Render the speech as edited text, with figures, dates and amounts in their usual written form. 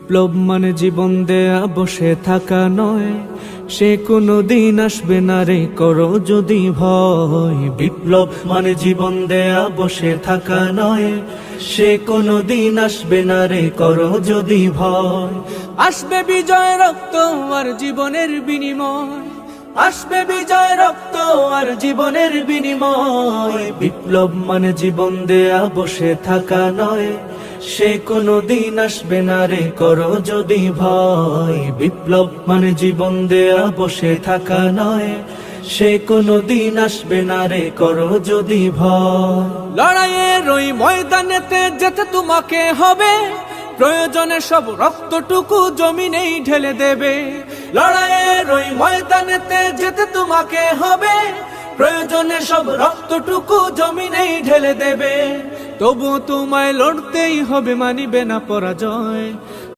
বিপ্লব মানে জীবন দেয়া বসে থাকা নয়, সে কোনো দিন আসবে না রে করো যদি ভয়। বিপ্লব মানে জীবন দেয়া বসে থাকা নয়, সে কোনো দিন আসবে না রে করো যদি ভয়। আসবে বিজয় রক্ত আর জীবনের বিনিময়, আসবে বিজয় রক্ত আর জীবনের বিনিময়। বিপ্লব মানে জীবন দেয়া বসে থাকা নয়, সে কোনো দিন আসবে না রে করো যদি ভয়। বিপ্লব মানে জীবন দেয়া বসে থাকা নয়, সে কোনো দিন আসবে না রে করো যদি ভয়। লড়াইয়ের ওই ময়দানেতে যেতে তোমাকে হবে, প্রয়োজনে সব রক্তটুকু জমিনেই ঢেলে দেবে। লড়াইয়ের ওই ময়দানেতে যেতে তোমাকে হবে, প্রয়োজনে সব রক্তটুকু জমিনেই ঢেলে দেবে। তবু তোমায় লড়তেই হবে, মানিবে না পরাজয়।